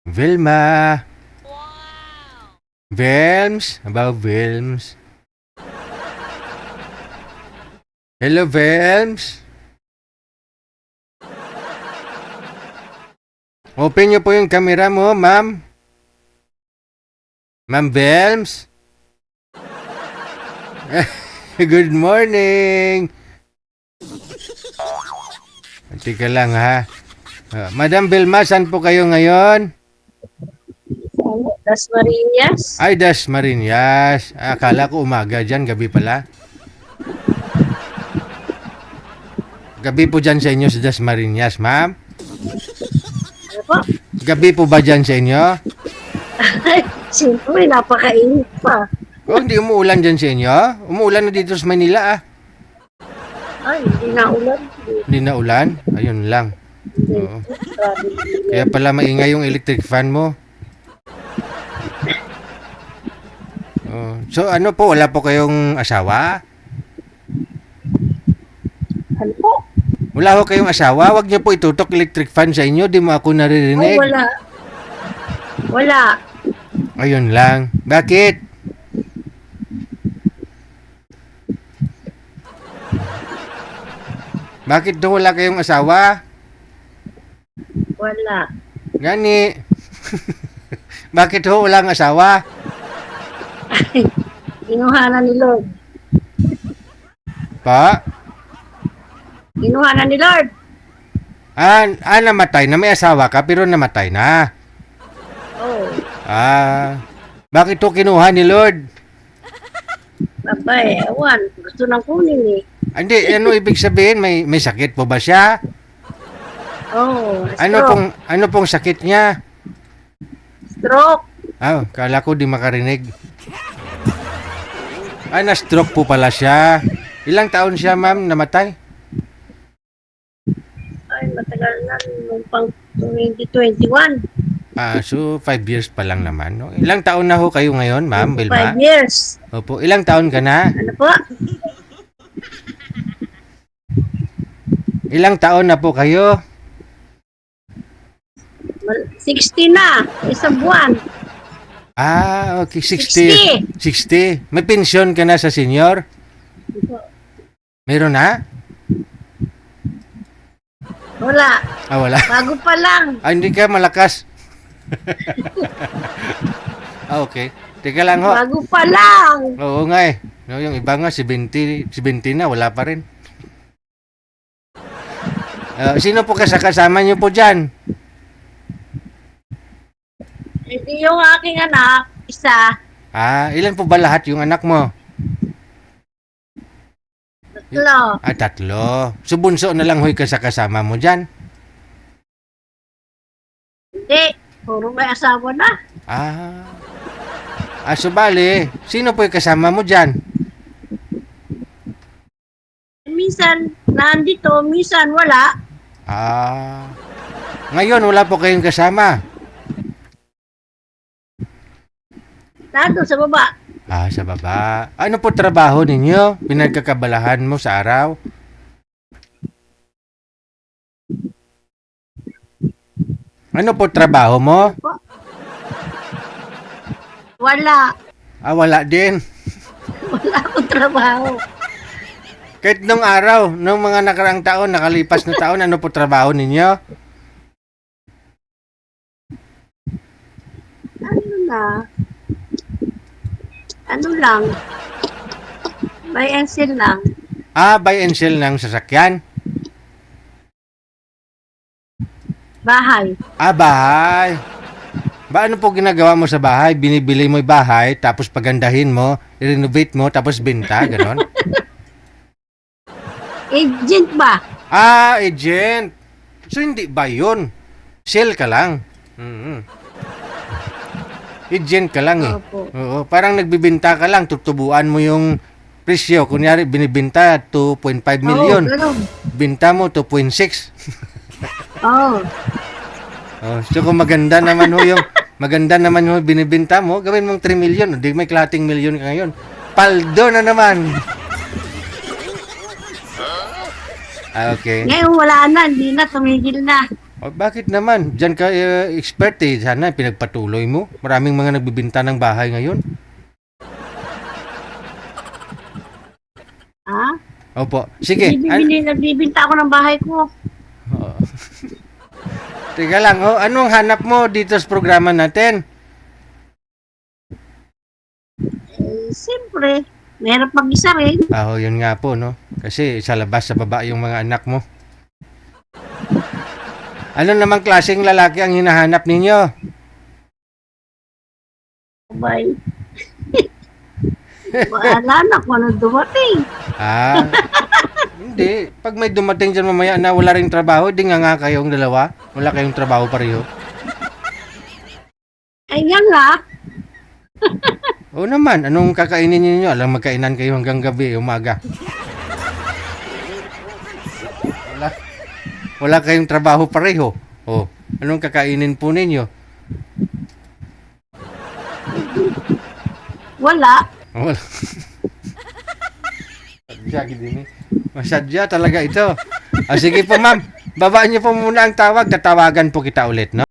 Vilma. Velms? About Velms? Hello, Velms? Open niyo po yung camera mo, ma'am. Ma'am Velms? Good morning! Tika lang ha. Madam Vilma, saan po kayo ngayon? Dasmariñas. Ay, Dasmariñas. Akala ko umaga dyan, gabi pala. Gabi po dyan sa inyo sa Dasmariñas, ma'am? Ano po? Gabi po ba dyan sa inyo? Siyempre, napakainit pa. Oh, hindi umuulan dyan sa inyo? Umuulan na dito sa Manila ah. Ay, hindi na ulan. Hindi na ulan? Ayun lang. Oo. Grabe. Kaya pala maingay yung electric fan mo. Oh. So ano po, wala po kayong asawa? Ano po? Wala ho kayong asawa? Huwag niyo po itutok electric fan sa inyo, di mo ako Ay, naririnig. wala. Wala. Ayun lang. Bakit? Bakit daw wala kayong asawa? Wala. Gani. Bakit ho walang asawa? Inuhanan ni Lord. Pa? Inuhanan ni Lord. Namatay na. May asawa ka pero namatay na. Oh, Bakit to kinuha ni Lord? babay, ewan. Gusto nang kunin eh. Hindi, ano ibig sabihin? May sakit po ba siya? Oh, Ano pong sakit niya? Stroke. Kala ko di makarinig. Na-stroke po pala siya. Ilang taon siya, ma'am, namatay? Ay, matagal na. Nung pang 2021. So 5 years pa lang naman. No? Ilang taon na ho kayo ngayon, ma'am, Vilma? 5 years. Opo, ilang taon ka na? Ano po? Ilang taon na po kayo? 60 na. Isang buwan. Okay, 60. 60. May pensyon ka na sa senior? Meron na? Wala. Wala. Bago pa lang. Hindi ka malakas. Okay. Teka lang ho. Bago pa lang. Oo nga eh. No, yung iba nga, 70 na, wala pa rin. Sino po kasama niyo po dyan? Hindi yung aking anak, isa. Ilan po ba lahat yung anak mo? Tatlo. Tatlo. So bunso na lang hoy kasama mo dyan? Hindi. Puro may asawa na. So bali, sino po yung kasama mo dyan? Minsan nandito, minsan wala. Ngayon wala po kayong kasama? Nandun sa baba. Sa baba. Ano po trabaho ninyo? Pinagkakabalahan mo sa araw? Ano po trabaho mo? Wala. Wala din. Wala akong trabaho. Kahit nung araw, nung mga nakaraang taon, nakalipas na taon, ano po trabaho ninyo? Ano na? Ano lang? Buy and sell lang. Buy and sell ng sasakyan? Bahay. Bahay. Ano po ginagawa mo sa bahay? Binibili mo yung bahay, tapos pagandahin mo, i-renovate mo, tapos benta, ganon? Agent ba? Agent. So, hindi ba yun? Sell ka lang. Agent ka lang eh. Opo. Oo, parang nagbibenta ka lang, tutubuan mo yung presyo. Kunyari, binibenta 2.5 million. Ganun. Binta mo 2.6. Oo. So kung maganda naman ho binibenta mo, gawin mong 3 million. Hindi may klating million ka ngayon. Paldo na naman. Okay. Ngayon wala na, hindi na, tumigil na. O, bakit naman? Diyan ka expert eh. Sana pinagpatuloy mo. Maraming mga nagbibinta ng bahay ngayon. Ha? Opo. Sige. Nagbibinta ako ng bahay ko. Oh. Teka lang, anong hanap mo dito sa programa natin? Siyempre, mahirap mag-isa rin. Yun nga po, no? Kasi sa labas, sa baba yung mga anak mo. Ano namang klaseng lalaki ang hinahanap ninyo? Bye. Wala na kung ano dumating. Hindi. Pag may dumating dyan mamaya na wala ring trabaho, di nga kayong dalawa. Wala kayong trabaho pareho. Ay, yan nga. Oo naman, anong kakainin ninyo? Alam, magkainan kayo hanggang gabi, umaga. Wala kayong trabaho pareho. Anong kakainin po ninyo? Wala. Wala. Masadya talaga ito. Sige po ma'am, babaan niyo po muna ang tawag. Tatawagan po kita ulit, no?